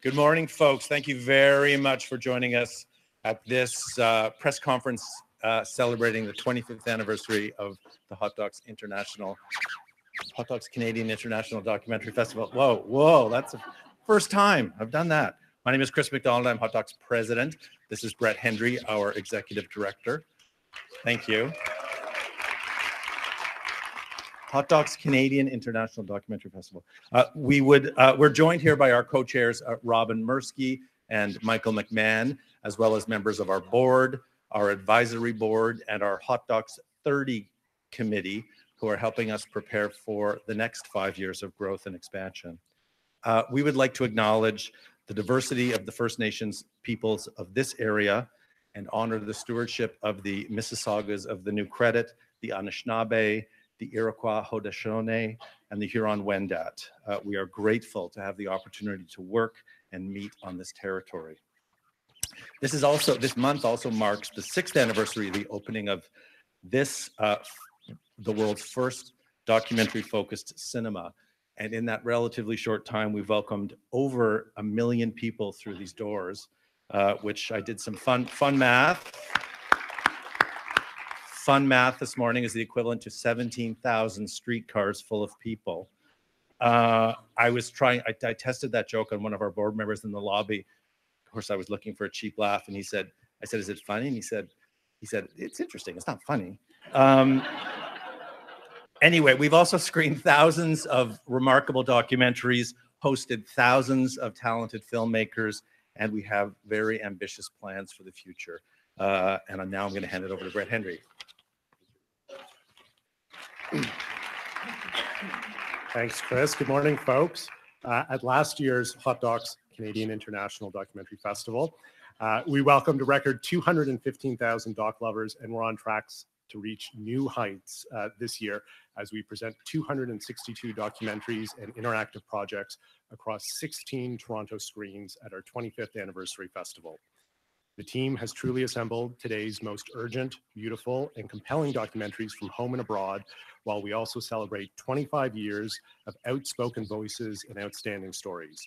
Good morning, folks. Thank you very much for joining us at this press conference celebrating the 25th anniversary of the Hot Docs Canadian International Documentary Festival. Whoa, that's the first time I've done that. My name is Chris McDonald. I'm Hot Docs president. This is Brett Hendry, our executive director. Thank you. Hot Docs Canadian International Documentary Festival. We're joined here by our co-chairs, Robin Mirsky and Michael McMahon, as well as members of our board, our advisory board, and our Hot Docs 30 committee, who are helping us prepare for the next 5 years of growth and expansion. We would like to acknowledge the diversity of the First Nations peoples of this area and honor the stewardship of the Mississaugas of the New Credit, the Anishinaabe, the Iroquois Haudenosaunee, and the Huron-Wendat. We are grateful to have the opportunity to work and meet on this territory. This month also marks the 6th anniversary of the opening of this, the world's first documentary-focused cinema. And in that relatively short time, we've welcomed over 1 million people through these doors, which I did some fun math. Fun math this morning is the equivalent to 17,000 streetcars full of people. I tested that joke on one of our board members in the lobby. Of course, I was looking for a cheap laugh, and I said, is it funny? And he said, it's interesting, it's not funny. Anyway, we've also screened thousands of remarkable documentaries, hosted thousands of talented filmmakers, and we have very ambitious plans for the future. And now I'm going to hand it over to Brett Hendry. Thanks, Chris. Good morning, folks. At last year's Hot Docs Canadian International Documentary Festival, we welcomed a record 215,000 doc lovers, and we're on tracks to reach new heights this year as we present 262 documentaries and interactive projects across 16 Toronto screens at our 25th anniversary festival. The team has truly assembled today's most urgent, beautiful, and compelling documentaries from home and abroad, while we also celebrate 25 years of outspoken voices and outstanding stories.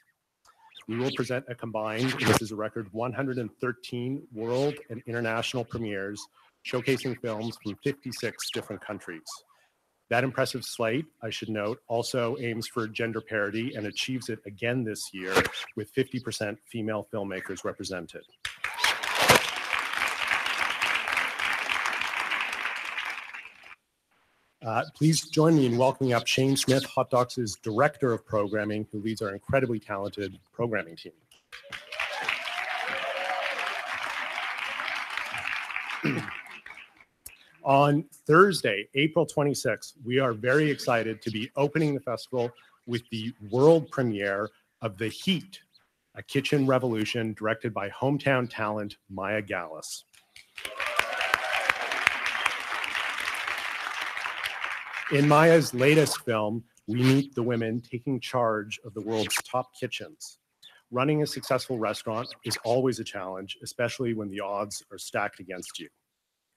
We will present a combined, this is a record, 113 world and international premieres, showcasing films from 56 different countries. That impressive slate, I should note, also aims for gender parity and achieves it again this year with 50% female filmmakers represented. Please join me in welcoming up Shane Smith, Hot Docs' Director of Programming, who leads our incredibly talented programming team. On Thursday, April 26th, we are very excited to be opening the festival with the world premiere of The Heat, a kitchen revolution directed by hometown talent Maya Gallus. In Maya's latest film, we meet the women taking charge of the world's top kitchens. Running a successful restaurant is always a challenge, especially when the odds are stacked against you.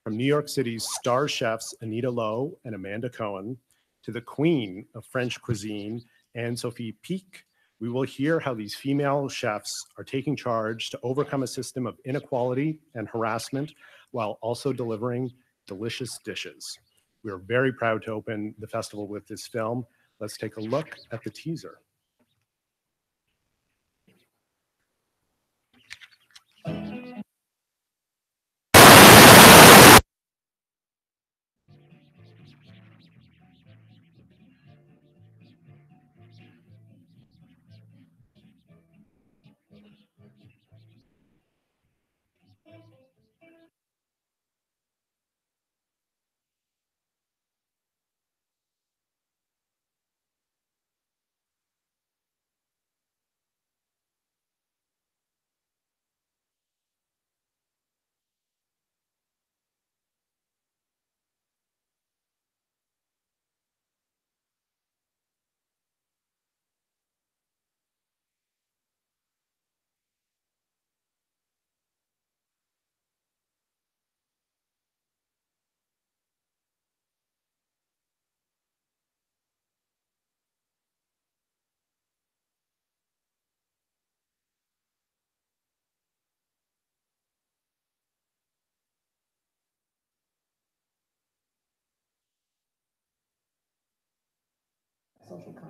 From New York City's star chefs Anita Lowe and Amanda Cohen to the queen of French cuisine, Anne-Sophie Pic, we will hear how these female chefs are taking charge to overcome a system of inequality and harassment while also delivering delicious dishes. We are very proud to open the festival with this film. Let's take a look at the teaser.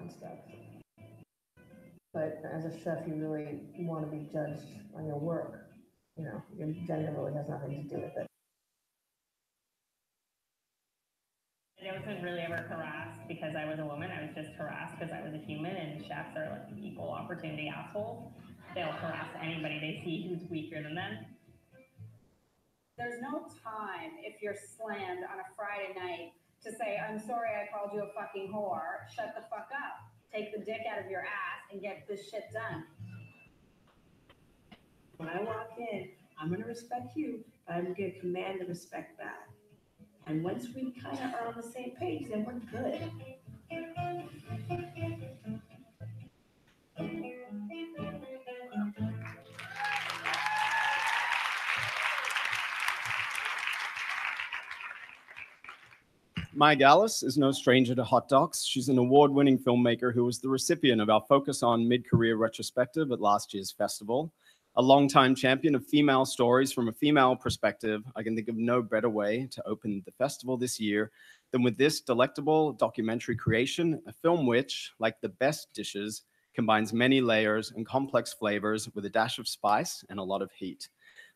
on stuff. But as a chef, you really want to be judged on your work. You know, your gender really has nothing to do with it. I wasn't really ever harassed because I was a woman. I was just harassed because I was a human, and chefs are like equal opportunity assholes. They'll harass anybody they see who's weaker than them. There's no time if you're slammed on a Friday night to say, I'm sorry I called you a fucking whore. Shut the fuck up. Take the dick out of your ass and get this shit done. When I walk in, I'm going to respect you, but I'm going to command the respect back. And once we kind of are on the same page, then we're good. Maya Gallus is no stranger to hot docs. She's an award-winning filmmaker who was the recipient of our Focus on Mid-Career retrospective at last year's festival. A longtime champion of female stories from a female perspective, I can think of no better way to open the festival this year than with this delectable documentary creation, a film which, like the best dishes, combines many layers and complex flavors with a dash of spice and a lot of heat.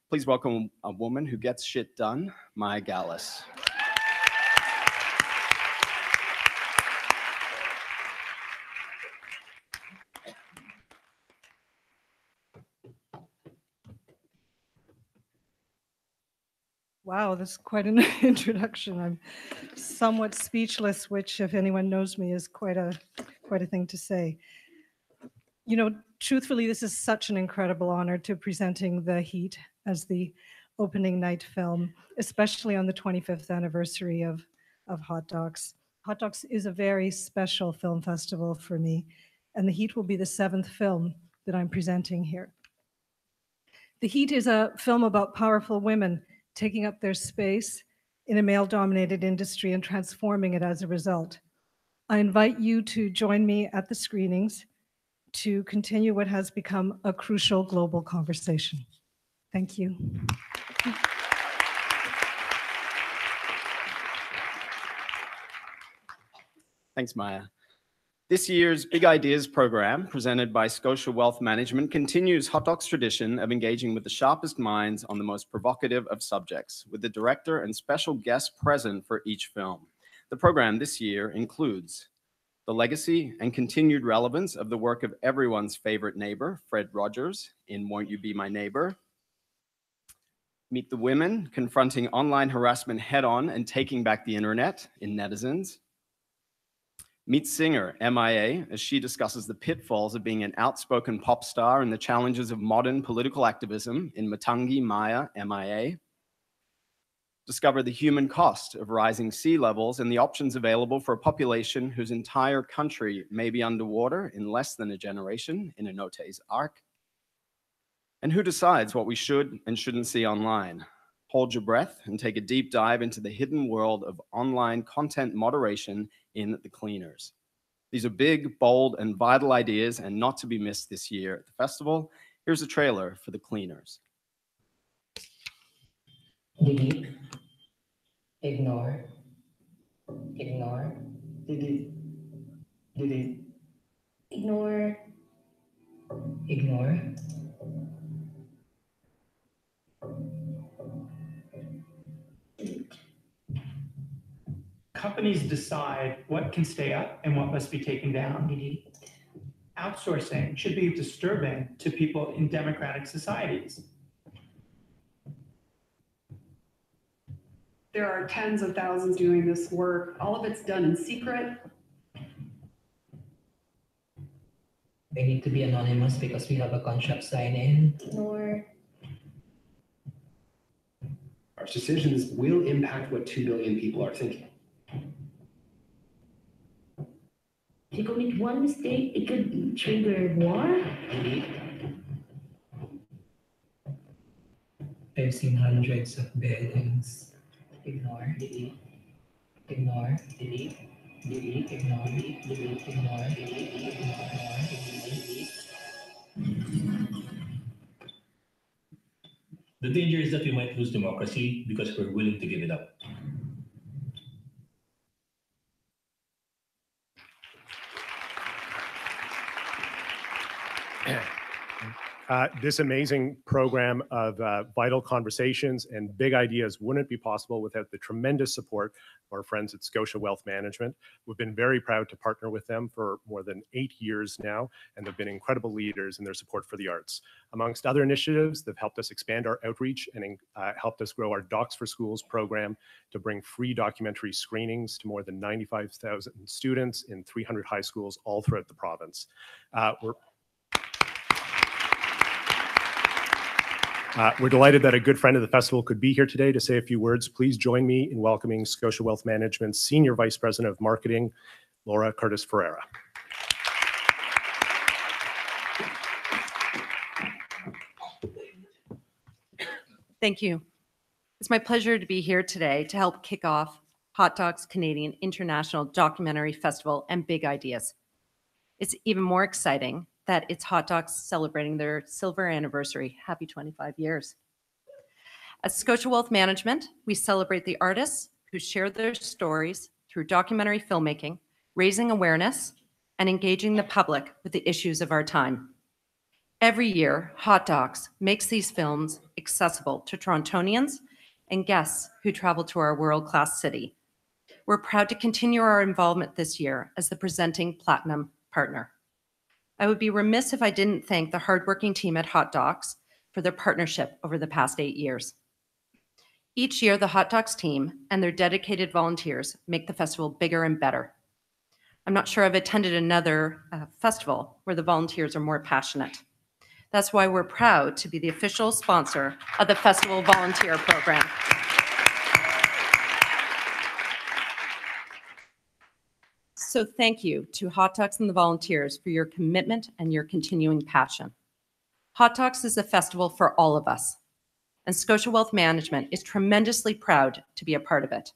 Please welcome a woman who gets shit done, Maya Gallus. Wow, that's quite an introduction. I'm somewhat speechless, which, if anyone knows me, is quite a thing to say. You know, truthfully, this is such an incredible honor to presenting The Heat as the opening night film, especially on the 25th anniversary of Hot Docs. Hot Docs is a very special film festival for me, and The Heat will be the 7th film that I'm presenting here. The Heat is a film about powerful women taking up their space in a male-dominated industry and transforming it as a result. I invite you to join me at the screenings to continue what has become a crucial global conversation. Thank you. Thanks, Maya. This year's Big Ideas program, presented by Scotia Wealth Management, continues Hot Docs' tradition of engaging with the sharpest minds on the most provocative of subjects, with the director and special guests present for each film. The program this year includes the legacy and continued relevance of the work of everyone's favorite neighbor, Fred Rogers, in Won't You Be My Neighbor? Meet the women confronting online harassment head-on and taking back the internet in Netizens. Meet singer MIA as she discusses the pitfalls of being an outspoken pop star and the challenges of modern political activism in Matangi Maya MIA. Discover the human cost of rising sea levels and the options available for a population whose entire country may be underwater in less than a generation in a Note's Ark. And who decides what we should and shouldn't see online? Hold your breath and take a deep dive into the hidden world of online content moderation in The Cleaners. These are big, bold, and vital ideas and not to be missed this year at the festival. Here's a trailer for The Cleaners. Delete. Ignore. Ignore. Delete. Delete. Ignore. Ignore. Companies decide what can stay up and what must be taken down. Delete. Outsourcing should be disturbing to people in democratic societies. There are tens of thousands doing this work. All of it's done in secret. They need to be anonymous because we have a contract sign-in. Ignore. Our decisions will impact what 2 billion people are thinking. If you commit one mistake, it could trigger war. Delete. I've seen hundreds of beheadings. Ignore. Delete. Ignore. Delete. Delete. Ignore. Delete. Delete. Ignore. Delete. Ignore. Delete. The danger is that we might lose democracy because we're willing to give it up. This amazing program of vital conversations and big ideas wouldn't be possible without the tremendous support of our friends at Scotia Wealth Management. We've been very proud to partner with them for more than 8 years now, and they've been incredible leaders in their support for the arts. Amongst other initiatives, they've helped us expand our outreach and helped us grow our Docs for Schools program to bring free documentary screenings to more than 95,000 students in 300 high schools all throughout the province. We're delighted that a good friend of the festival could be here today to say a few words. Please join me in welcoming Scotia Wealth Management's Senior Vice President of Marketing, Laura Curtis Ferreira. Thank you. It's my pleasure to be here today to help kick off Hot Docs Canadian International Documentary Festival and Big Ideas. It's even more exciting that it's Hot Docs celebrating their silver anniversary. Happy 25 years. At Scotia Wealth Management, we celebrate the artists who share their stories through documentary filmmaking, raising awareness, and engaging the public with the issues of our time. Every year, Hot Docs makes these films accessible to Torontonians and guests who travel to our world-class city. We're proud to continue our involvement this year as the presenting Platinum partner. I would be remiss if I didn't thank the hardworking team at Hot Docs for their partnership over the past 8 years. Each year, the Hot Docs team and their dedicated volunteers make the festival bigger and better. I'm not sure I've attended another festival where the volunteers are more passionate. That's why we're proud to be the official sponsor of the Festival Volunteer Program. So thank you to Hot Docs and the volunteers for your commitment and your continuing passion. Hot Docs is a festival for all of us, and Scotia Wealth Management is tremendously proud to be a part of it.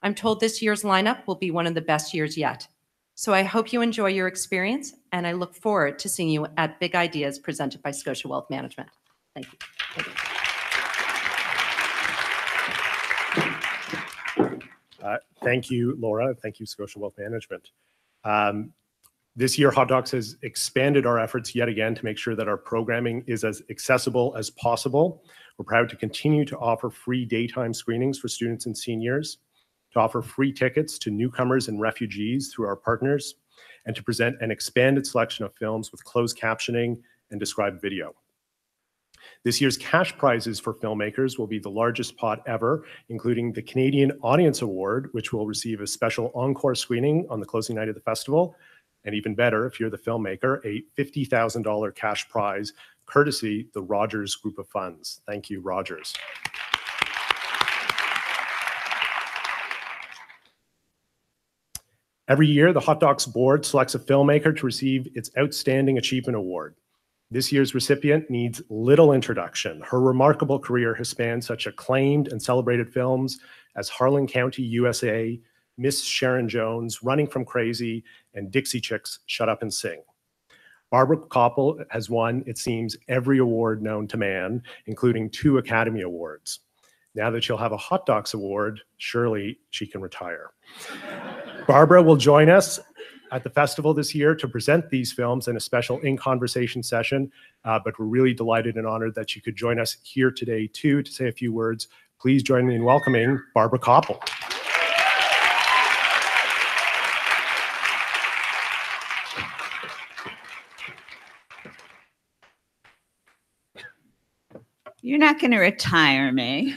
I'm told this year's lineup will be one of the best years yet. So I hope you enjoy your experience, and I look forward to seeing you at Big Ideas presented by Scotia Wealth Management. Thank you. Thank you, Laura. Thank you, Scotia Wealth Management. This year, Hot Docs has expanded our efforts yet again to make sure that our programming is as accessible as possible. We're proud to continue to offer free daytime screenings for students and seniors, to offer free tickets to newcomers and refugees through our partners, and to present an expanded selection of films with closed captioning and described video. This year's cash prizes for filmmakers will be the largest pot ever, including the Canadian Audience Award, which will receive a special encore screening on the closing night of the festival. And even better, if you're the filmmaker, a $50,000 cash prize, courtesy the Rogers Group of Funds. Thank you, Rogers. Every year, the Hot Docs board selects a filmmaker to receive its Outstanding Achievement Award. This year's recipient needs little introduction. Her remarkable career has spanned such acclaimed and celebrated films as Harlan County, USA, Miss Sharon Jones, Running from Crazy, and Dixie Chicks, Shut Up and Sing. Barbara Koppel has won, it seems, every award known to man, including 2 Academy Awards. Now that she'll have a Hot Docs Award, surely she can retire. Barbara will join us at the festival this year to present these films in a special In Conversation session, but we're really delighted and honored that you could join us here today too to say a few words. Please join me in welcoming Barbara Koppel. You're not going to retire me.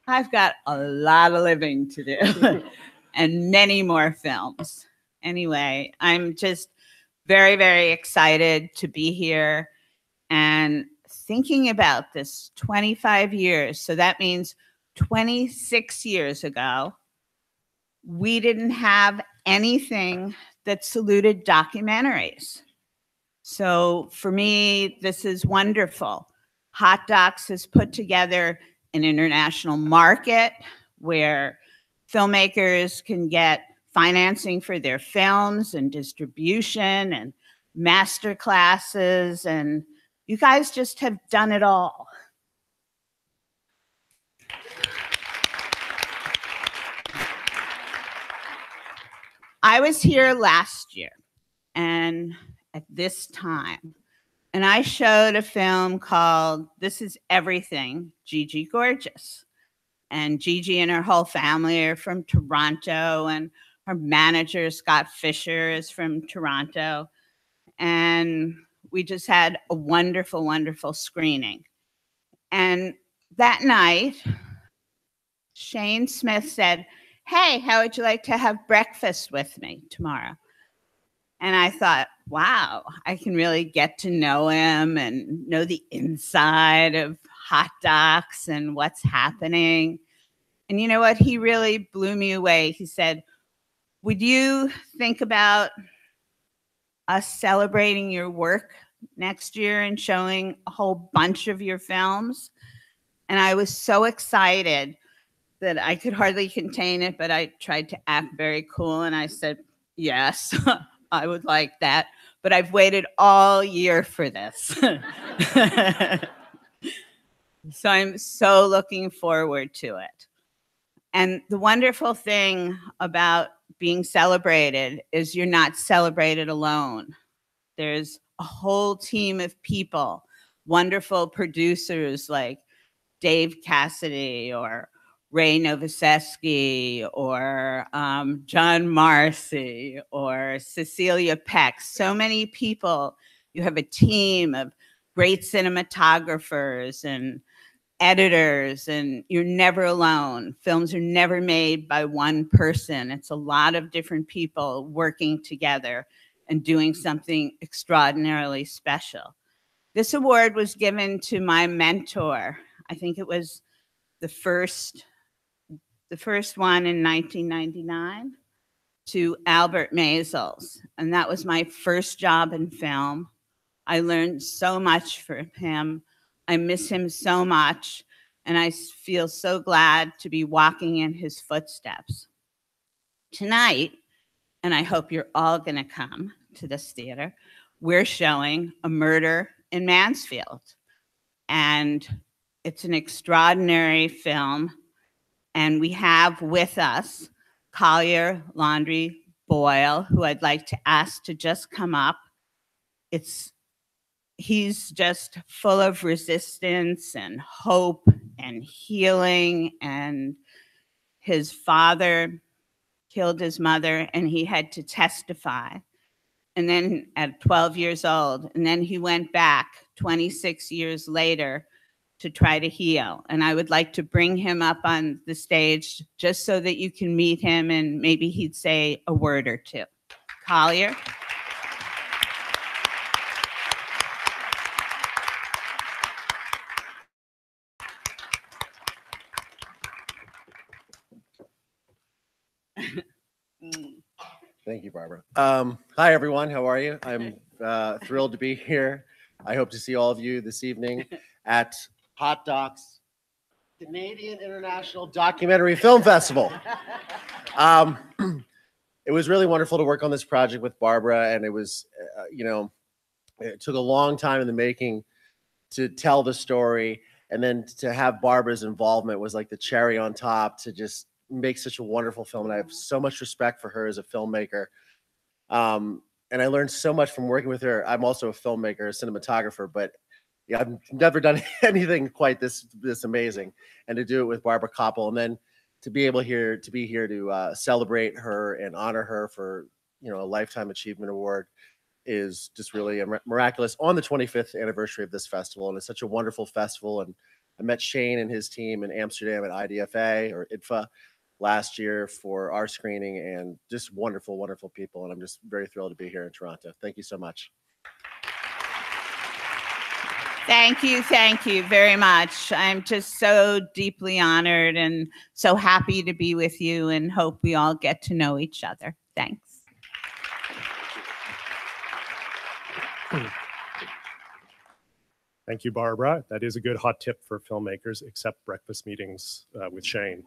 I've got a lot of living to do and many more films. Anyway, I'm just very, very excited to be here and thinking about this 25 years. So that means 26 years ago, we didn't have anything that saluted documentaries. So for me, this is wonderful. Hot Docs has put together an international market where filmmakers can get financing for their films and distribution and master classes, and you guys just have done it all. I was here last year, and at this time, And I showed a film called This Is Everything, Gigi Gorgeous. And Gigi and her whole family are from Toronto, and her manager, Scott Fisher, is from Toronto. And we just had a wonderful, wonderful screening. And that night, Shane Smith said, "Hey, how would you like to have breakfast with me tomorrow?" And I thought, wow, I can really get to know him and know the inside of Hot Docs and what's happening. And you know what? He really blew me away. He said, "Would you think about us celebrating your work next year and showing a whole bunch of your films?" And I was so excited that I could hardly contain it, but I tried to act very cool. And I said, yes, I would like that. But I've waited all year for this. So I'm so looking forward to it. And the wonderful thing about being celebrated is you're not celebrated alone. There's a whole team of people, wonderful producers like Dave Cassidy or Ray Novoseski or John Marcy or Cecilia Peck. So many people. You have a team of great cinematographers and editors, and you're never alone. Films are never made by one person. It's a lot of different people working together and doing something extraordinarily special. This award was given to my mentor. I think it was the first one in 1999, to Albert Maysles. And that was my first job in film. I learned so much from him. I miss him so much. And I feel so glad to be walking in his footsteps. Tonight, and I hope you're all gonna come to this theater, we're showing A Murder in Mansfield. And it's an extraordinary film. And we have with us Collier Laundrie Boyle, who I'd like to ask to just come up. He's just full of resistance and hope and healing. And his father killed his mother and he had to testify. And then at 12 years old, and then he went back 26 years later to try to heal. And I would like to bring him up on the stage just so that you can meet him and maybe he'd say a word or two. Collier. Thank you, Barbara. Hi, everyone. How are you? I'm thrilled to be here. I hope to see all of you this evening at Hot Docs Canadian International Documentary Film Festival. It was really wonderful to work on this project with Barbara, and it was, it took a long time in the making to tell the story, and then to have Barbara's involvement was like the cherry on top to just make such a wonderful film. And I have so much respect for her as a filmmaker. And I learned so much from working with her. I'm also a filmmaker, a cinematographer, but yeah, I've never done anything quite this amazing. And to do it with Barbara Koppel, and then to be able to be here to celebrate her and honor her for a Lifetime Achievement Award is just really miraculous on the 25th anniversary of this festival. And it's such a wonderful festival. And I met Shane and his team in Amsterdam at IDFA or IDFA last year for our screening, and just wonderful, wonderful people. And I'm just very thrilled to be here in Toronto. Thank you so much. Thank you very much. I'm just so deeply honored and so happy to be with you, and hope we all get to know each other. Thanks. Thank you, Barbara. That is a good hot tip for filmmakers, except breakfast meetings with Shane.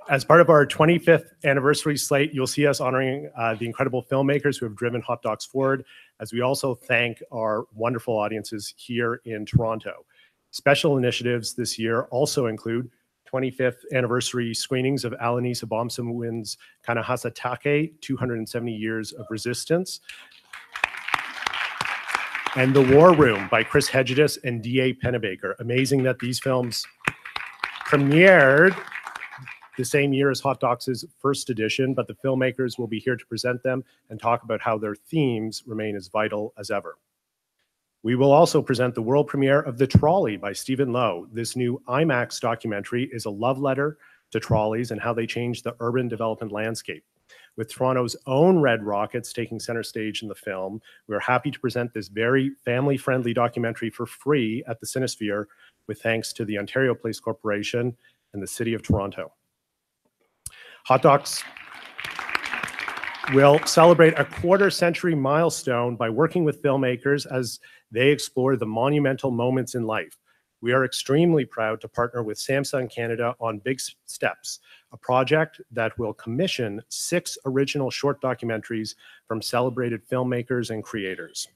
As part of our 25th anniversary slate, you'll see us honoring the incredible filmmakers who have driven Hot Docs forward, as we also thank our wonderful audiences here in Toronto. Special initiatives this year also include 25th anniversary screenings of Alanis Obomsawin's Kanahasatake, 270 Years of Resistance. and The War Room by Chris Hedges and D.A. Pennebaker. Amazing that these films premiered the same year as Hot Docs' first edition, but the filmmakers will be here to present them and talk about how their themes remain as vital as ever. We will also present the world premiere of The Trolley by Stephen Lowe. This new IMAX documentary is a love letter to trolleys and how they change the urban development landscape. With Toronto's own Red Rockets taking center stage in the film, we're happy to present this very family-friendly documentary for free at the Cinesphere, with thanks to the Ontario Place Corporation and the City of Toronto. Hot Docs will celebrate a quarter-century milestone by working with filmmakers as they explore the monumental moments in life. We are extremely proud to partner with Samsung Canada on Big Steps, a project that will commission 6 original short documentaries from celebrated filmmakers and creators.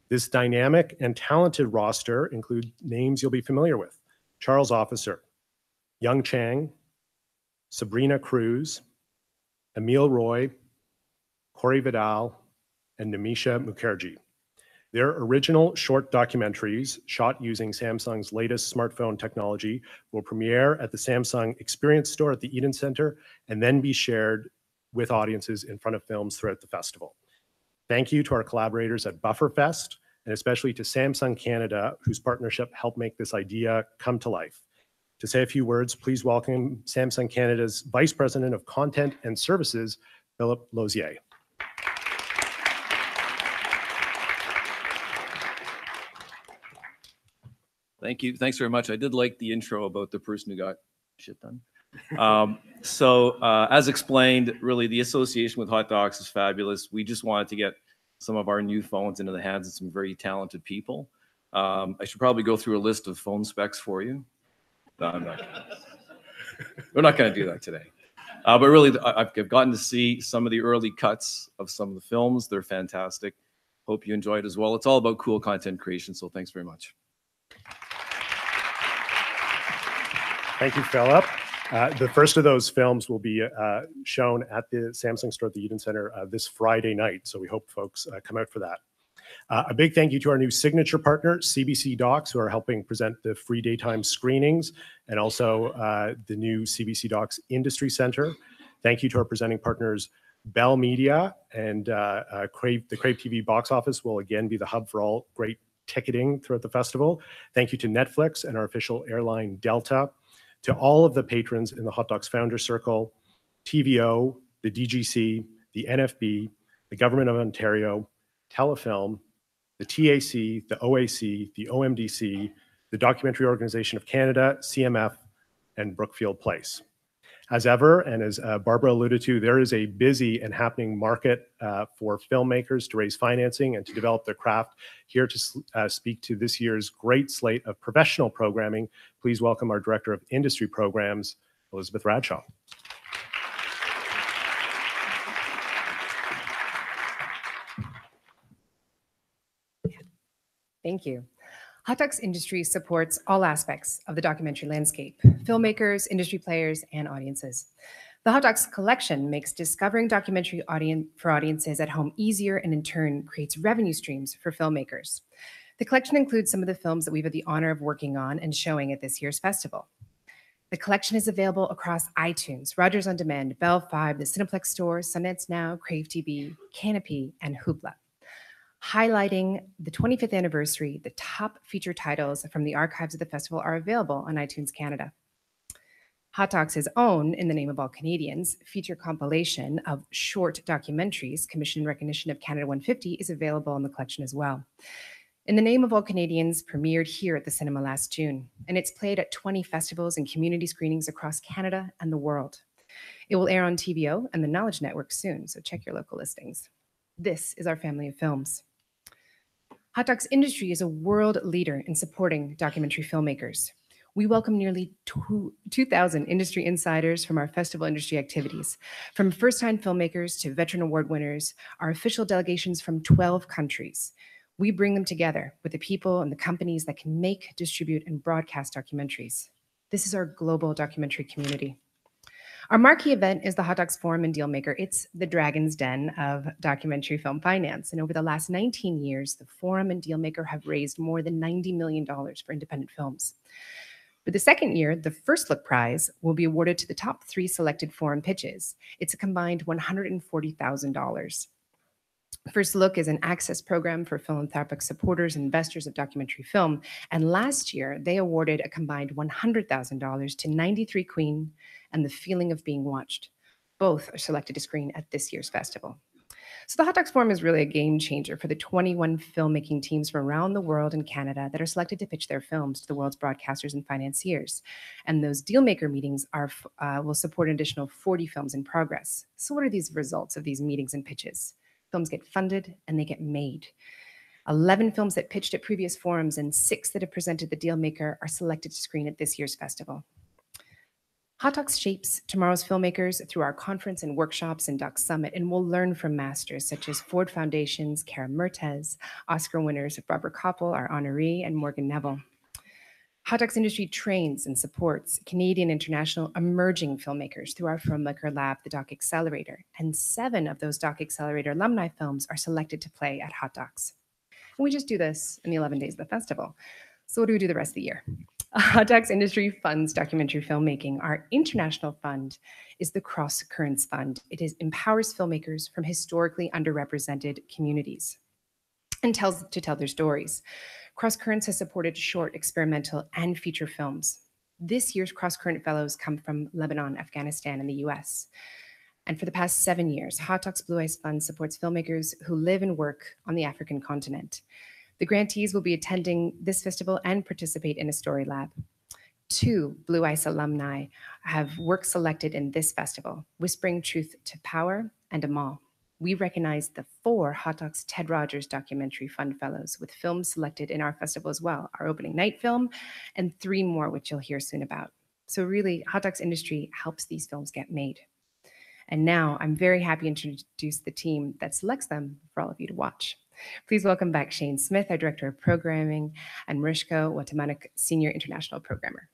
This dynamic and talented roster include names you'll be familiar with: Charles Officer, Young Chang, Sabrina Cruz, Emile Roy, Corey Vidal, and Namisha Mukherjee. Their original short documentaries, shot using Samsung's latest smartphone technology, will premiere at the Samsung Experience Store at the Eden Center and then be shared with audiences in front of films throughout the festival. Thank you to our collaborators at Bufferfest, and especially to Samsung Canada, whose partnership helped make this idea come to life. To say a few words, please welcome Samsung Canada's Vice President of Content and Services, Philip Lozier. Thank you. Thanks very much. I did like the intro about the person who got shit done. As explained, really the association with Hot Docs is fabulous. We just wanted to get some of our new phones into the hands of some very talented people. I should probably go through a list of phone specs for you. No, I'm not. We're not going to do that today. But really, I've gotten to see some of the early cuts of some of the films. They're fantastic. Hope you enjoy it as well. It's all about cool content creation, so thanks very much. Thank you, Philip. The first of those films will be shown at the Samsung store at the Eden Center this Friday night, so we hope folks come out for that. A big thank you to our new signature partner, CBC Docs, who are helping present the free daytime screenings, and also the new CBC Docs Industry Center. Thank you to our presenting partners, Bell Media, and the Crave TV box office will again be the hub for all great ticketing throughout the festival. Thank you to Netflix and our official airline, Delta. To all of the patrons in the Hot Docs Founder Circle, TVO, the DGC, the NFB, the Government of Ontario, Telefilm, the TAC, the OAC, the OMDC, the Documentary Organization of Canada, CMF, and Brookfield Place. As ever, and as Barbara alluded to, there is a busy and happening market for filmmakers to raise financing and to develop their craft. Here to speak to this year's great slate of professional programming, please welcome our Director of Industry Programs, Elizabeth Radshaw. Thank you. Hot Docs Industry supports all aspects of the documentary landscape: filmmakers, industry players, and audiences. The Hot Docs collection makes discovering documentary for audiences at home easier, and in turn creates revenue streams for filmmakers. The collection includes some of the films that we've had the honor of working on and showing at this year's festival. The collection is available across iTunes, Rogers On Demand, Bell 5, the Cineplex Store, Sundance Now, Crave TV, Canopy, and Hoopla. Highlighting the 25th anniversary, the top feature titles from the archives of the festival are available on iTunes Canada. Hot Docs' own In the Name of All Canadians feature compilation of short documentaries commissioned in recognition of Canada 150 is available on the collection as well. In the Name of All Canadians premiered here at the cinema last June, and it's played at 20 festivals and community screenings across Canada and the world. It will air on TVO and the Knowledge Network soon, so check your local listings. This is our family of films. Hot Docs Industry is a world leader in supporting documentary filmmakers. We welcome nearly 2,000 industry insiders from our festival industry activities, from first-time filmmakers to veteran award winners, our official delegations from 12 countries. We bring them together with the people and the companies that can make, distribute, and broadcast documentaries. This is our global documentary community. Our marquee event is the Hot Docs Forum and Dealmaker. It's the Dragon's Den of documentary film finance. And over the last 19 years, the Forum and Dealmaker have raised more than $90 million for independent films. For the second year, the First Look Prize will be awarded to the top 3 selected forum pitches. It's a combined $140,000. First Look is an access program for philanthropic supporters and investors of documentary film. And last year, they awarded a combined $100,000 to 93 Queen and The Feeling of Being Watched. Both are selected to screen at this year's festival. So the Hot Docs Forum is really a game changer for the 21 filmmaking teams from around the world and Canada that are selected to pitch their films to the world's broadcasters and financiers. And those Dealmaker meetings will support an additional 40 films in progress. So what are these results of these meetings and pitches? Films get funded and they get made. 11 films that pitched at previous forums and 6 that have presented the Dealmaker are selected to screen at this year's festival. Hot Docs shapes tomorrow's filmmakers through our conference and workshops and Doc Summit, and we'll learn from masters such as Ford Foundation's Kara Mertes, Oscar winners Barbara Koppel, our honoree, and Morgan Neville. Hot Docs industry trains and supports Canadian international emerging filmmakers through our Filmmaker Lab, the Doc Accelerator, and 7 of those Doc Accelerator alumni films are selected to play at Hot Docs. And we just do this in the 11 days of the festival. So what do we do the rest of the year? Hot Docs Industry funds documentary filmmaking. Our international fund is the Cross Currents Fund. It empowers filmmakers from historically underrepresented communities and tell their stories. Cross Currents has supported short, experimental, and feature films. This year's Cross Current Fellows come from Lebanon, Afghanistan, and the US. And for the past 7 years, Hot Docs Blue Ice Fund supports filmmakers who live and work on the African continent. The grantees will be attending this festival and participate in a story lab. 2 Blue Ice alumni have work selected in this festival, Whispering Truth to Power and Amal. We recognize the 4 Hot Docs Ted Rogers Documentary Fund Fellows with films selected in our festival as well, our opening night film, and 3 more, which you'll hear soon about. So really, Hot Docs Industry helps these films get made. And now I'm very happy to introduce the team that selects them for all of you to watch. Please welcome back Shane Smith, our Director of Programming, and Mariska Watamanik, Senior International Programmer.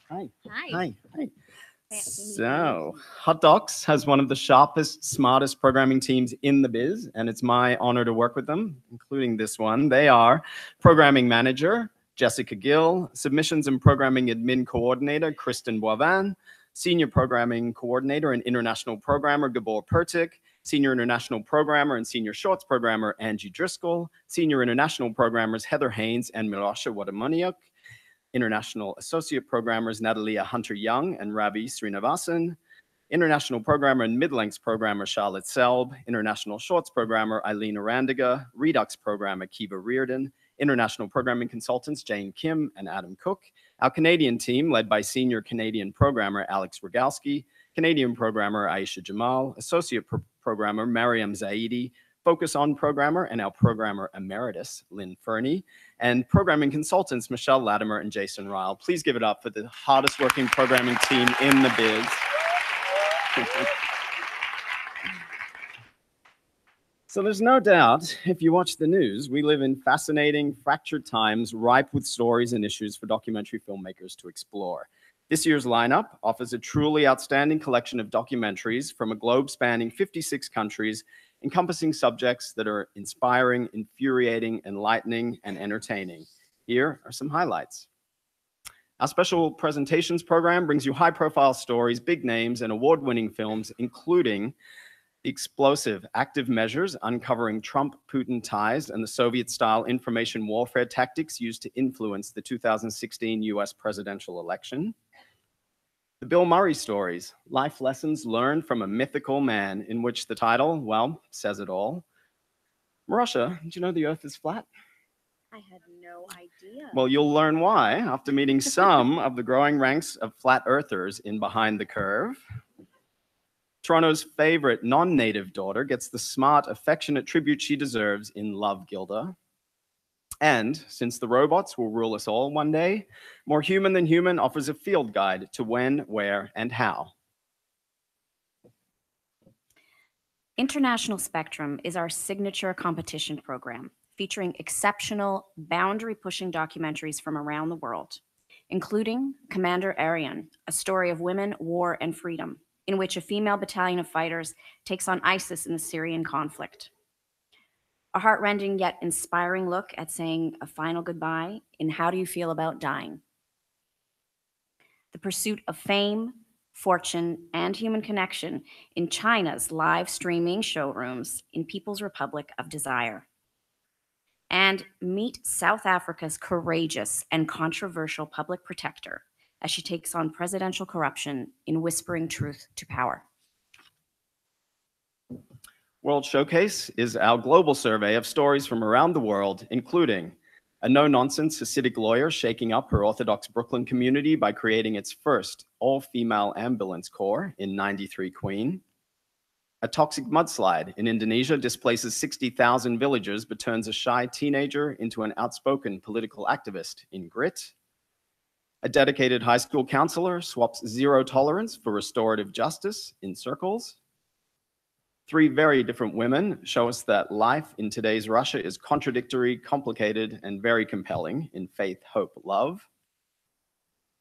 Hi. Hi. Hi. So, Hot Docs has one of the sharpest, smartest programming teams in the biz, and it's my honor to work with them, including this one. They are Programming Manager, Jessica Gill, Submissions and Programming Admin Coordinator, Kristen Boivin, Senior Programming Coordinator and International Programmer, Gabor Pertik, Senior International Programmer and Senior Shorts Programmer, Angie Driscoll, Senior International Programmers, Heather Haynes and Mirosha Wadamaniuk, International Associate Programmers, Natalia Hunter-Young and Ravi Srinivasan, International Programmer and Mid-Lengths Programmer, Charlotte Selb, International Shorts Programmer, Eileen Arandiga, Redux Programmer, Kiva Reardon, International Programming Consultants, Jane Kim and Adam Cook, our Canadian team, led by Senior Canadian Programmer, Alex Rogalski, Canadian Programmer, Aisha Jamal, Associate Programmer, Mariam Zaidi, Focus On Programmer, and our Programmer Emeritus, Lynn Fernie, and Programming Consultants, Michelle Latimer and Jason Ryle. Please give it up for the hardest working programming team in the biz. So there's no doubt, if you watch the news, we live in fascinating, fractured times, ripe with stories and issues for documentary filmmakers to explore. This year's lineup offers a truly outstanding collection of documentaries from a globe spanning 56 countries, encompassing subjects that are inspiring, infuriating, enlightening, and entertaining. Here are some highlights. Our special presentations program brings you high-profile stories, big names, and award-winning films, including the explosive Active Measures, uncovering Trump-Putin ties and the Soviet-style information warfare tactics used to influence the 2016 US presidential election. The Bill Murray stories, life lessons learned from a mythical man, in which the title, well, says it all. Marusha, did you know the Earth is flat? I had no idea. Well, you'll learn why after meeting some of the growing ranks of flat earthers in Behind the Curve. Toronto's favorite non-native daughter gets the smart, affectionate tribute she deserves in Love, Gilda. And since the robots will rule us all one day, More Human Than Human offers a field guide to when, where, and how. International Spectrum is our signature competition program. featuring exceptional, boundary-pushing documentaries from around the world, including Commander Arian, a story of women, war, and freedom, in which a female battalion of fighters takes on ISIS in the Syrian conflict. A heartrending yet inspiring look at saying a final goodbye in How Do You Feel About Dying? The pursuit of fame, fortune, and human connection in China's live streaming showrooms in People's Republic of Desire. And meet South Africa's courageous and controversial public protector as she takes on presidential corruption in Whispering Truth to Power. World Showcase is our global survey of stories from around the world, including a no-nonsense Hasidic lawyer shaking up her Orthodox Brooklyn community by creating its first all-female ambulance corps in 93 Queen. A toxic mudslide in Indonesia displaces 60,000 villagers but turns a shy teenager into an outspoken political activist in Grit. A dedicated high school counselor swaps zero tolerance for restorative justice in Circles. 3 very different women show us that life in today's Russia is contradictory, complicated, and very compelling in Faith, Hope, Love.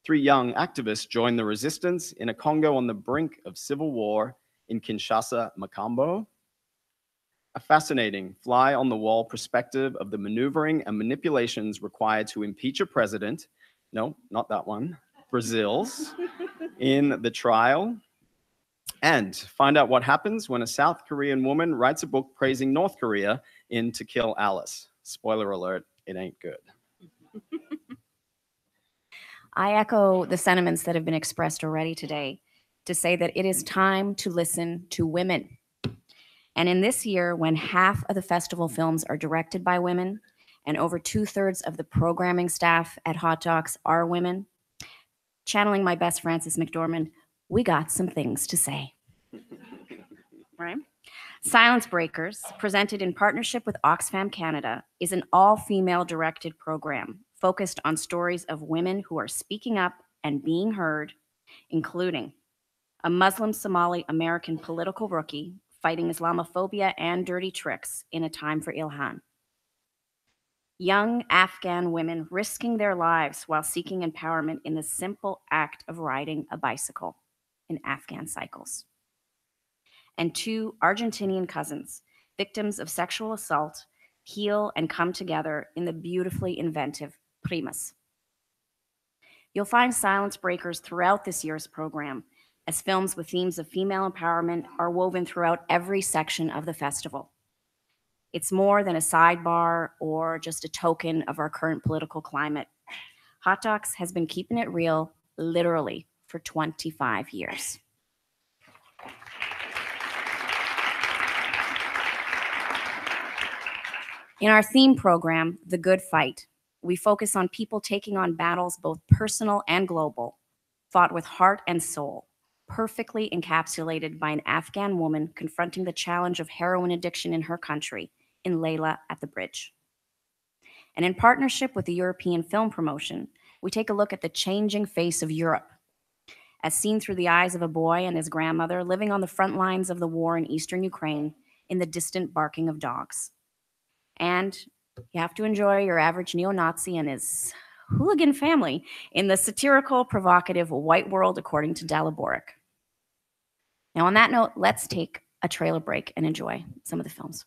3 young activists join the resistance in a Congo on the brink of civil war in Kinshasa, Makambo. A fascinating fly-on-the-wall perspective of the maneuvering and manipulations required to impeach a president, no, not that one, Brazil's, in the trial. And find out what happens when a South Korean woman writes a book praising North Korea in To Kill Alice. Spoiler alert, it ain't good. I echo the sentiments that have been expressed already today to say that it is time to listen to women. And in this year, when half of the festival films are directed by women and over 2/3 of the programming staff at Hot Docs are women, channeling my best Frances McDormand, we got some things to say. Right? Silence Breakers, presented in partnership with Oxfam Canada, is an all-female directed program focused on stories of women who are speaking up and being heard, including a Muslim Somali American political rookie fighting Islamophobia and dirty tricks in A Time for Ilhan. Young Afghan women risking their lives while seeking empowerment in the simple act of riding a bicycle in Afghan cycles. And 2 Argentinian cousins, victims of sexual assault, heal and come together in the beautifully inventive Primas. You'll find Silence Breakers throughout this year's program, as films with themes of female empowerment are woven throughout every section of the festival. It's more than a sidebar or just a token of our current political climate. Hot Docs has been keeping it real, literally, for 25 years. In our theme program, The Good Fight, we focus on people taking on battles both personal and global, fought with heart and soul, perfectly encapsulated by an Afghan woman confronting the challenge of heroin addiction in her country in Layla at the Bridge. And in partnership with the European Film Promotion, we take a look at the changing face of Europe, as seen through the eyes of a boy and his grandmother living on the front lines of the war in eastern Ukraine in the distant barking of dogs. And you have to enjoy your average neo-Nazi and his hooligan family in the satirical, provocative White World according to Daliboric. Now, on that note, let's take a trailer break and enjoy some of the films.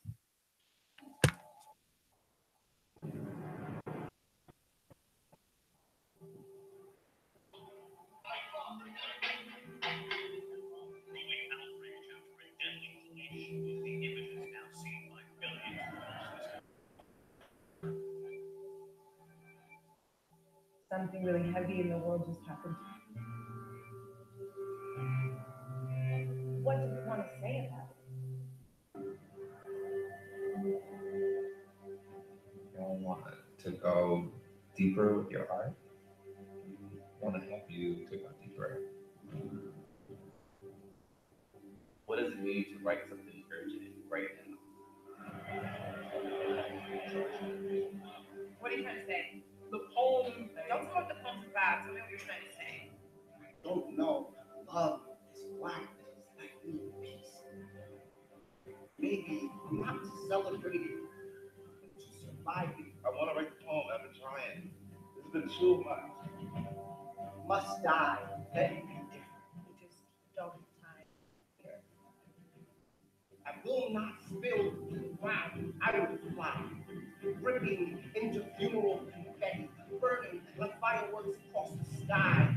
Something really heavy in the world just happened. What do you want to say about it? I want to go deeper with your art. I want to help you to go deeper. What does it mean to write something urgent right now? What are you trying to say? The poem. Don't talk the poem's bad. Tell me what you're trying to say. Don't know. Love is blackness, like me peace. Maybe I'm not celebrating, just surviving. I want to write the poem. I've been trying. It's been too much. Must die. Let it be different. You just don't time. I will not spill wine. I will fly, ripping into funeral confetti, burning like fireworks across the sky.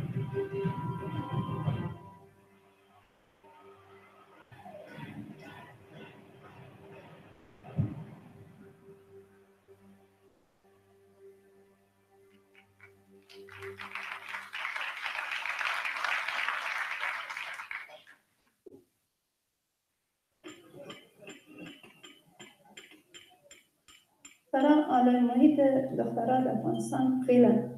برای عالم محیط دختران در افغانستان فعلا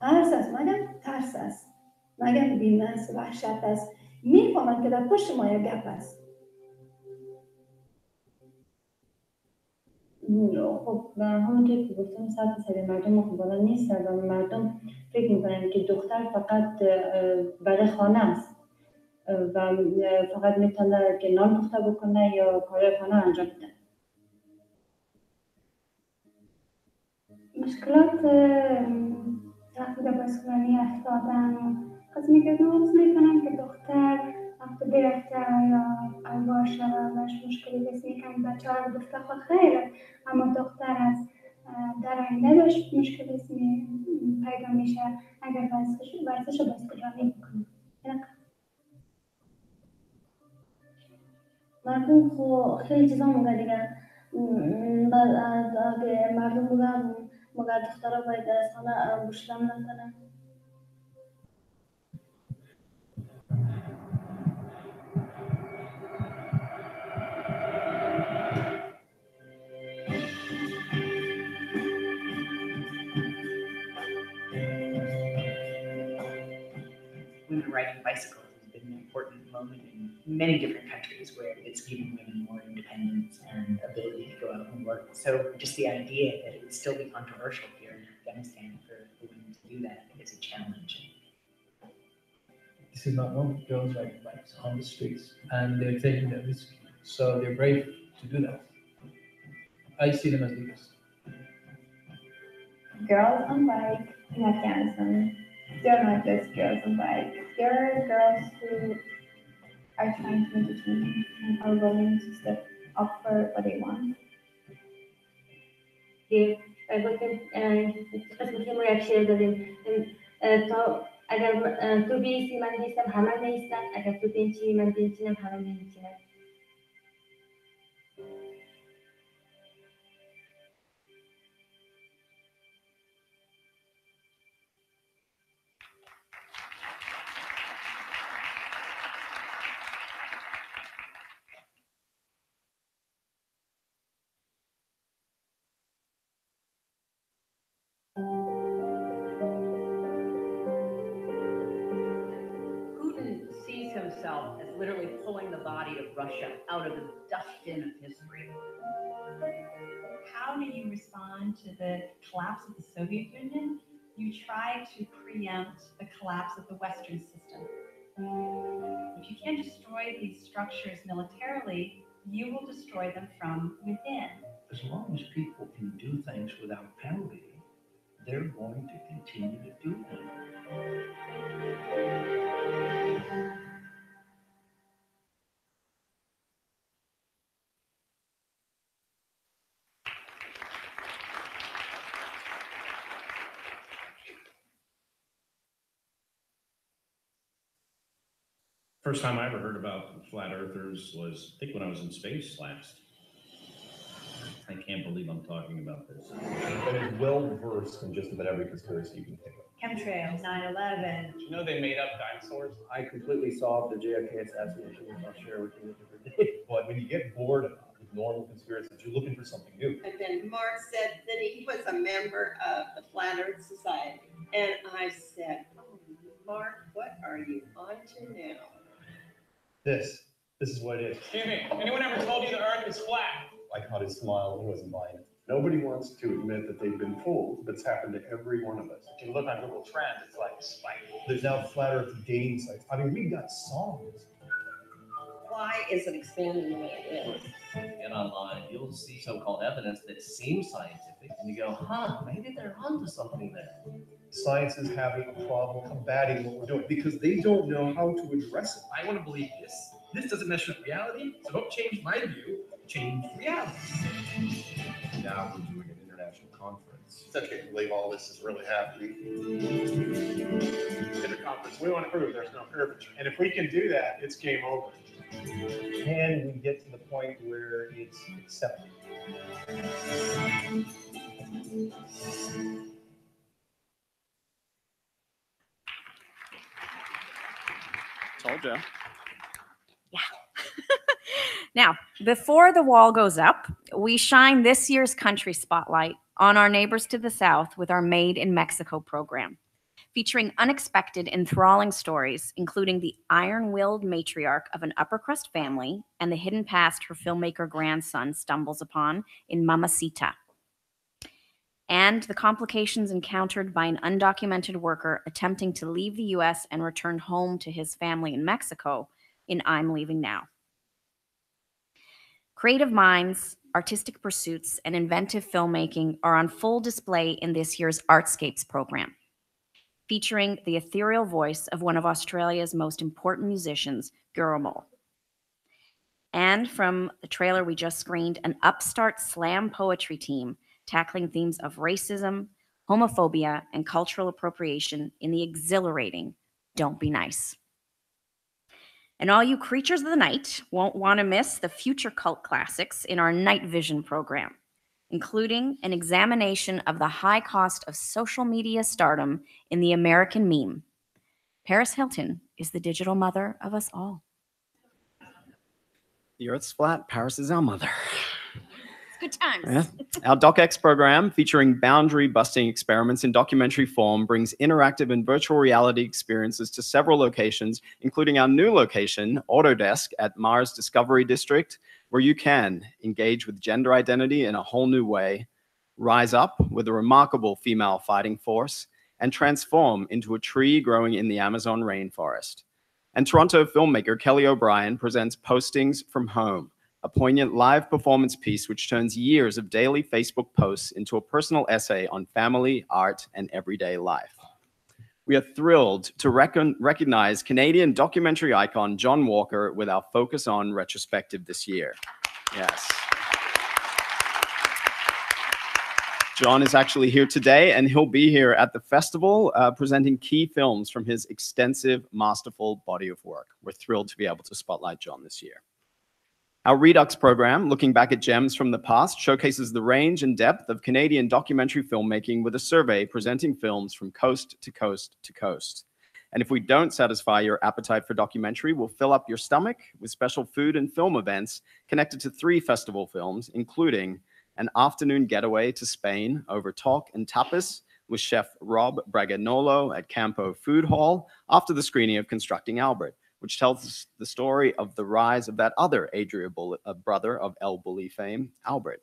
ترس است، مگم ترس است، مگم بیمه است، وحشت است. میفهمند که در پشت ما یک گپ است. خب همونطور که گفتم سطح مردم مخابره نیست و مردم فکر میکنن که دختر فقط برای خانه است و فقط میتونه که نان پخته بکنه یا کار خانه انجام بده. مشکلات تحقیل بسکولانی افتادن قسمی که نوز میکنن که دختر وقتی برفته یا الوار شده بهش مشکلی بس میکنن بچه ها رو گفته خود خیره اما دختر است در آینده بهش مشکلی بس پیدا میشه اگر ورزش بسکولانی بکنه. مردم خو خیلی چیزا موقع دیگه مردم موقع دخترها باید از خانه بوشلم نکنن. Women riding bicycles has been an important moment in many different countries where it's given women more independence and ability to go out and work. So just the idea that it would still be controversial here in Afghanistan for women to do that is a challenge. This is not normal. Girls riding bikes on the streets and they're taking that risk. So they're brave to do that. I see them as leaders. Girls on bike in Afghanistan, they're not just girls on bike. They're girls who are trying to make a change and are willing to step up for what they want. گفتیم قسمتی ما یک شعر داریم تا اگر تو بیستی من بیستم همه نیستن اگر تو بینچی من بینچینم همه نمیچینم. Sees himself as literally pulling the body of Russia out of the dustbin of history. How do you respond to the collapse of the Soviet Union? You try to preempt the collapse of the Western system. If you can't destroy these structures militarily, you will destroy them from within. As long as people can do things without penalty, they're going to continue to do them. First time I ever heard about flat earthers was, I think, when I was in space last. I can't believe I'm talking about this. But is well versed in just about every conspiracy you can think of. Chemtrails, 9/11. Did you know they made up dinosaurs? I completely solved the JFK assassination, which I'll share with you a different day. But when you get bored enough with normal conspiracies, you're looking for something new. And then Mark said that he was a member of the Flat Earth Society. And I said, oh, Mark, what are you on to now? This is what it is. Excuse me, anyone ever told you the earth is flat? I caught his smile, he wasn't buying it. Nobody wants to admit that they've been fooled, but it's happened to every one of us. If you look on Google Trends, it's like a spike. There's now flat earth dating sites. I mean, we've got songs. why is it expanding the way it is? Get online, you'll see so-called evidence that seems scientific, and you go, huh, maybe they're onto something there. Science is having a problem combating what we're doing because they don't know how to address it. I want to believe this. This doesn't mesh with reality, so don't change my view, change reality. Now we're doing an international conference. It's okay to believe all this is really happening. In a conference, we want to prove there's no curvature. And if we can do that, it's game over. Can we get to the point where it's accepted? Told you. Yeah. Now, before the wall goes up, we shine this year's country spotlight on our neighbors to the south with our Made in Mexico program, featuring unexpected, enthralling stories, including the iron-willed matriarch of an upper-crust family and the hidden past her filmmaker grandson stumbles upon in Mamacita, and the complications encountered by an undocumented worker attempting to leave the U.S. and return home to his family in Mexico in I'm Leaving Now. Creative minds, artistic pursuits, and inventive filmmaking are on full display in this year's Artscapes program, featuring the ethereal voice of one of Australia's most important musicians, Guramo. And from the trailer we just screened, an upstart slam poetry team tackling themes of racism, homophobia, and cultural appropriation in the exhilarating Don't Be Nice. And all you creatures of the night won't want to miss the future cult classics in our Night Vision program, including an examination of the high cost of social media stardom in the American meme. Paris Hilton is the digital mother of us all. The Earth's flat, Paris is our mother. Good times. Yeah. Our DocX program, featuring boundary-busting experiments in documentary form, brings interactive and virtual reality experiences to several locations, including our new location, Autodesk, at Mars Discovery District, where you can engage with gender identity in a whole new way, rise up with a remarkable female fighting force, and transform into a tree growing in the Amazon rainforest. And Toronto filmmaker Kelly O'Brien presents Postings from Home, a poignant live performance piece which turns years of daily Facebook posts into a personal essay on family, art, and everyday life. We are thrilled to recognize Canadian documentary icon John Walker with our Focus On retrospective this year. Yes. John is actually here today, and he'll be here at the festival presenting key films from his extensive, masterful body of work. We're thrilled to be able to spotlight John this year. Our Redux program, looking back at gems from the past, showcases the range and depth of Canadian documentary filmmaking with a survey presenting films from coast to coast to coast. And if we don't satisfy your appetite for documentary, we'll fill up your stomach with special food and film events connected to 3 festival films, including an afternoon getaway to Spain over talk and tapas with chef Rob Bragagnolo at Campo Food Hall after the screening of Constructing Albert, which tells the story of the rise of that other Adria brother of El Bulli fame, Albert.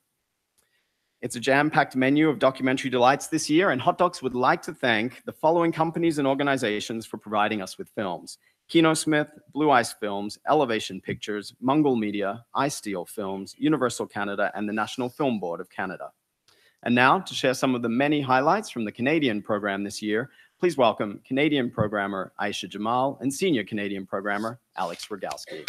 It's a jam-packed menu of documentary delights this year, and Hot Docs would like to thank the following companies and organizations for providing us with films: Kino Smith, Blue Ice Films, Elevation Pictures, Mongol Media, iSteel Films, Universal Canada, and the National Film Board of Canada. And now, to share some of the many highlights from the Canadian program this year, please welcome Canadian programmer Aisha Jamal and senior Canadian programmer Alex Rogalski.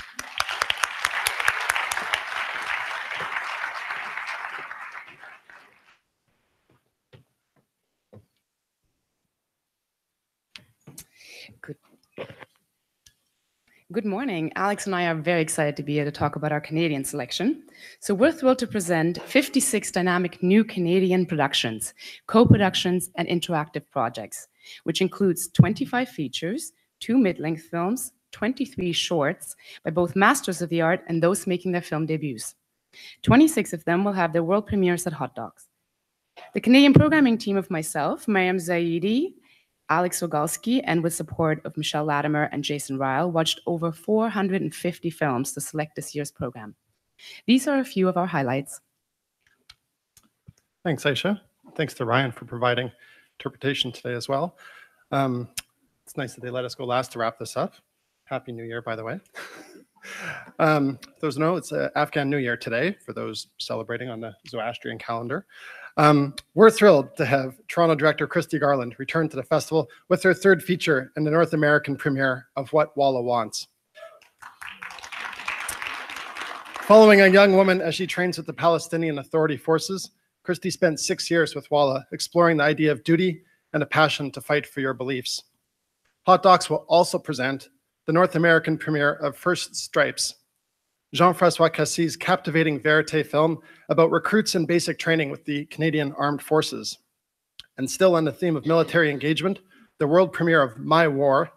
Good morning. Alex and I are very excited to be here to talk about our Canadian selection. So we're thrilled to present 56 dynamic new Canadian productions, co-productions, and interactive projects, which includes 25 features, 2 mid-length films, 23 shorts by both masters of the art and those making their film debuts. 26 of them will have their world premieres at Hot Docs. The Canadian programming team of myself, Mariam Zaidi, Alex Rogalski, and with support of Michelle Latimer and Jason Ryle, watched over 450 films to select this year's program. These are a few of our highlights. Thanks, Aisha. Thanks to Ryan for providing interpretation today as well. It's nice that they let us go last to wrap this up. Happy New Year, by the way. Those know it's Afghan New Year today for those celebrating on the Zoroastrian calendar. We're thrilled to have Toronto director Christy Garland return to the festival with her third feature and the North American premiere of What Walla Wants. Following a young woman as she trains with the Palestinian Authority forces, Christy spent 6 years with Walla exploring the idea of duty and a passion to fight for your beliefs. Hot Docs will also present the North American premiere of First Stripes, Jean-François Cassis' captivating verite film about recruits in basic training with the Canadian Armed Forces. And still on the theme of military engagement, the world premiere of My War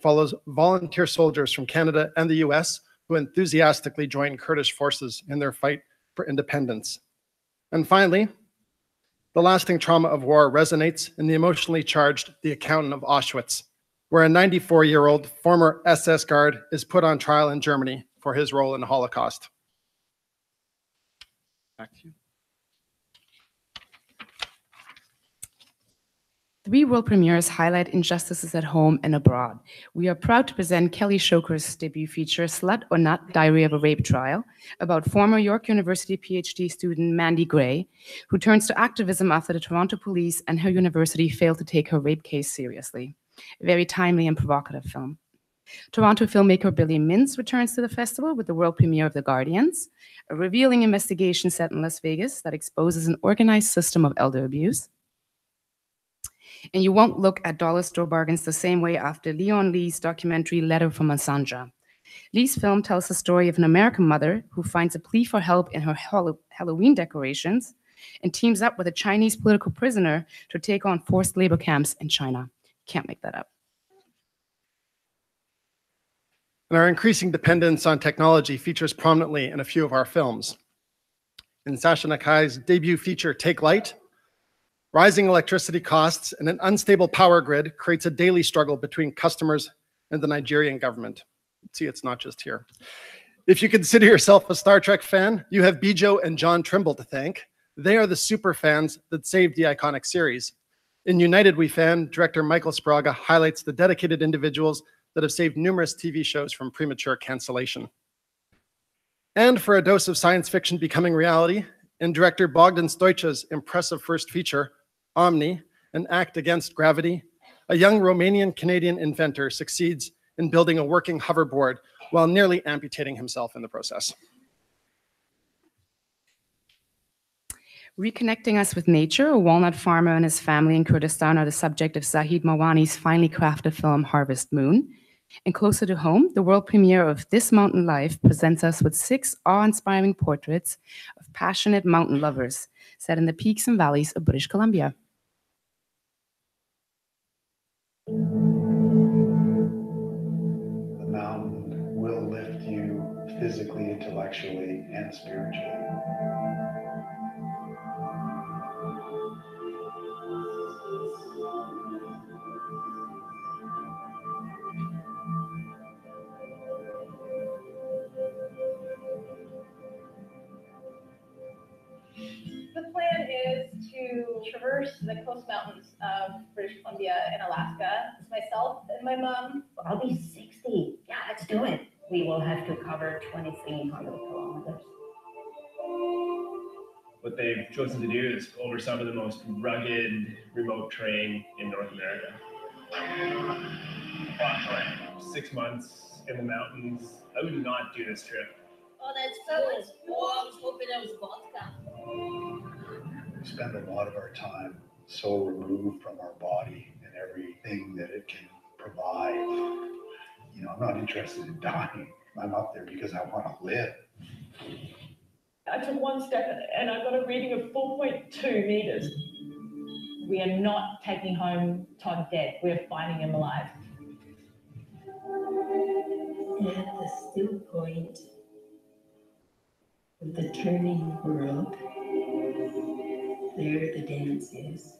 follows volunteer soldiers from Canada and the US who enthusiastically join Kurdish forces in their fight for independence. And finally, the lasting trauma of war resonates in the emotionally charged The Accountant of Auschwitz, where a 94-year-old former SS guard is put on trial in Germany for his role in the Holocaust. Back to you. 3 world premieres highlight injustices at home and abroad. We are proud to present Kelly Shoker's debut feature, Slut or Not, Diary of a Rape Trial, about former York University PhD student Mandy Gray, who turns to activism after the Toronto police and her university failed to take her rape case seriously. A very timely and provocative film. Toronto filmmaker Billy Mintz returns to the festival with the world premiere of The Guardians, a revealing investigation set in Las Vegas that exposes an organized system of elder abuse. And you won't look at dollar store bargains the same way after Leon Lee's documentary Letter from Masanja. Lee's film tells the story of an American mother who finds a plea for help in her Halloween decorations and teams up with a Chinese political prisoner to take on forced labor camps in China. Can't make that up. And our increasing dependence on technology features prominently in a few of our films. In Sasha Nakai's debut feature, Take Light, rising electricity costs and an unstable power grid creates a daily struggle between customers and the Nigerian government. See, it's not just here. If you consider yourself a Star Trek fan, you have Bijo and John Trimble to thank. They are the super fans that saved the iconic series. In United We Fan, director Michael Spraga highlights the dedicated individuals that have saved numerous TV shows from premature cancellation. And for a dose of science fiction becoming reality, in director Bogdan Stoica's impressive first feature, Omni, An Act Against Gravity, a young Romanian-Canadian inventor succeeds in building a working hoverboard while nearly amputating himself in the process. Reconnecting us with nature, a walnut farmer and his family in Kurdistan are the subject of Zahid Mawani's finely crafted film Harvest Moon. And closer to home, the world premiere of This Mountain Life presents us with 6 awe-inspiring portraits of passionate mountain lovers set in the peaks and valleys of British Columbia. The mountain will lift you physically, intellectually, and spiritually. The plan is to traverse the coast mountains of British Columbia and Alaska. It's myself and my mom. I'll be 60. Yeah, let's do it. We will have to cover 2,300 kilometers. What they've chosen to do is go over some of the most rugged, remote terrain in North America. 6 months in the mountains. I would not do this trip. Oh, that's so cool. I was hoping it was vodka. We spend a lot of our time so removed from our body and everything that it can provide. You know, I'm not interested in dying. I'm up there because I want to live. I took one step and I got a reading of 4.2 meters. We are not taking home Todd dead. We're finding him alive. At the still point of the turning world, there the dance is.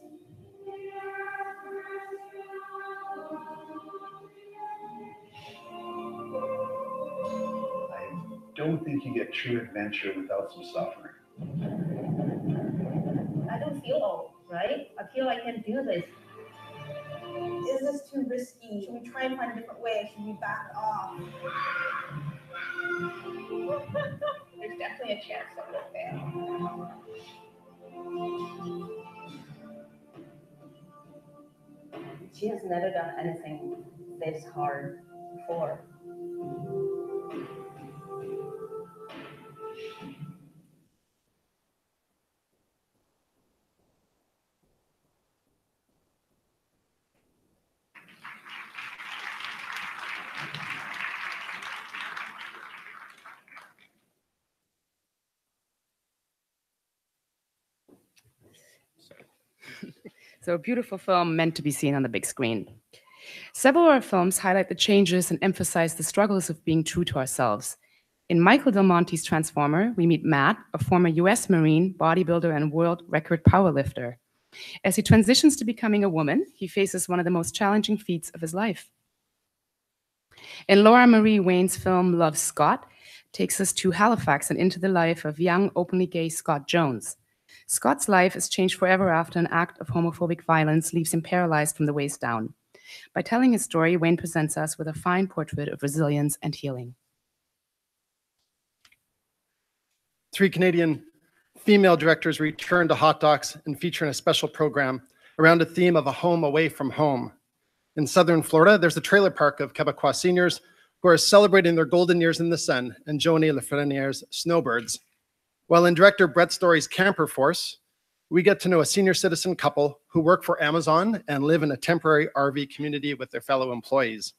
I don't think you get true adventure without some suffering. I don't feel old, right? I feel I can do this. Is this too risky? Should we try and find a different way? Should we back off? definitely a chance that we'll fail. She has never done anything this hard before. So a beautiful film meant to be seen on the big screen. Several of our films highlight the changes and emphasize the struggles of being true to ourselves. In Michael Del Monte's Transformer, we meet Matt, a former US Marine, bodybuilder, and world record powerlifter. As he transitions to becoming a woman, he faces one of the most challenging feats of his life. In Laura Marie Wayne's film Love, Scott takes us to Halifax and into the life of young, openly gay Scott Jones. Scott's life is changed forever after an act of homophobic violence leaves him paralyzed from the waist down. By telling his story, Wayne presents us with a fine portrait of resilience and healing. 3 Canadian female directors return to Hot Docs and feature in a special program around a theme of a home away from home. In southern Florida, there's the trailer park of Quebecois seniors who are celebrating their golden years in the sun and Joni Lafreniere's snowbirds. While in director Brett Story's Camper Force, we get to know a senior citizen couple who work for Amazon and live in a temporary RV community with their fellow employees.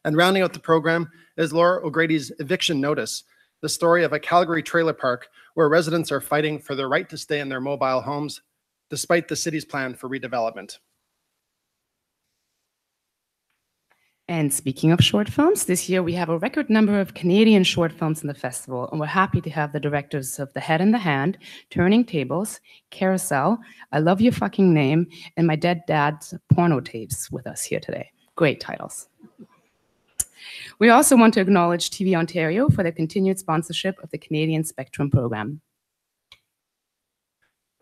And rounding out the program is Laura O'Grady's Eviction Notice, the story of a Calgary trailer park where residents are fighting for their right to stay in their mobile homes despite the city's plan for redevelopment. And speaking of short films, this year we have a record number of Canadian short films in the festival, and we're happy to have the directors of The Head in the Hand, Turning Tables, Carousel, I Love Your Fucking Name, and My Dead Dad's Porno Tapes with us here today. Great titles. We also want to acknowledge TV Ontario for their continued sponsorship of the Canadian Spectrum program.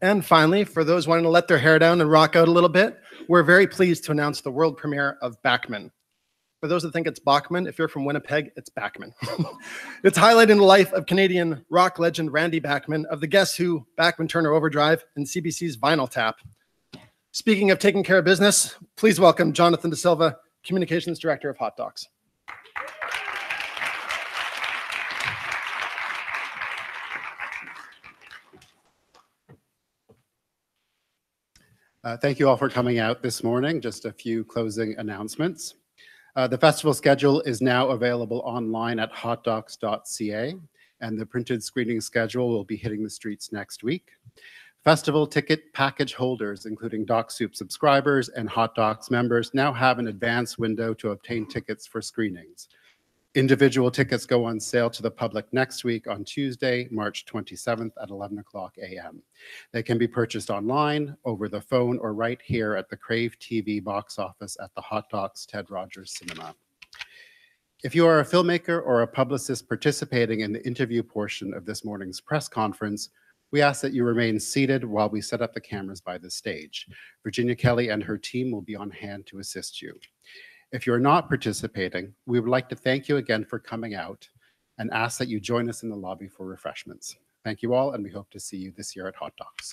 And finally, for those wanting to let their hair down and rock out a little bit, we're very pleased to announce the world premiere of Bachman. For those that think it's Bachman, if you're from Winnipeg, it's Bachman. It's highlighting the life of Canadian rock legend Randy Bachman of the Guess Who, Bachman Turner Overdrive, and CBC's Vinyl Tap. Speaking of taking care of business, please welcome Jonathan De Silva, Communications Director of Hot Docs. Thank you all for coming out this morning. Just a few closing announcements. The festival schedule is now available online at hotdocs.ca, and the printed screening schedule will be hitting the streets next week. Festival ticket package holders, including Doc Soup subscribers and Hot Docs members, now have an advance window to obtain tickets for screenings. Individual tickets go on sale to the public next week on Tuesday, March 27th at 11 o'clock a.m. They can be purchased online, over the phone, or right here at the Crave TV box office at the Hot Docs Ted Rogers Cinema. If you are a filmmaker or a publicist participating in the interview portion of this morning's press conference, we ask that you remain seated while we set up the cameras by the stage. Virginia Kelly and her team will be on hand to assist you. If you're not participating, we would like to thank you again for coming out and ask that you join us in the lobby for refreshments. Thank you all, and we hope to see you this year at Hot Docs.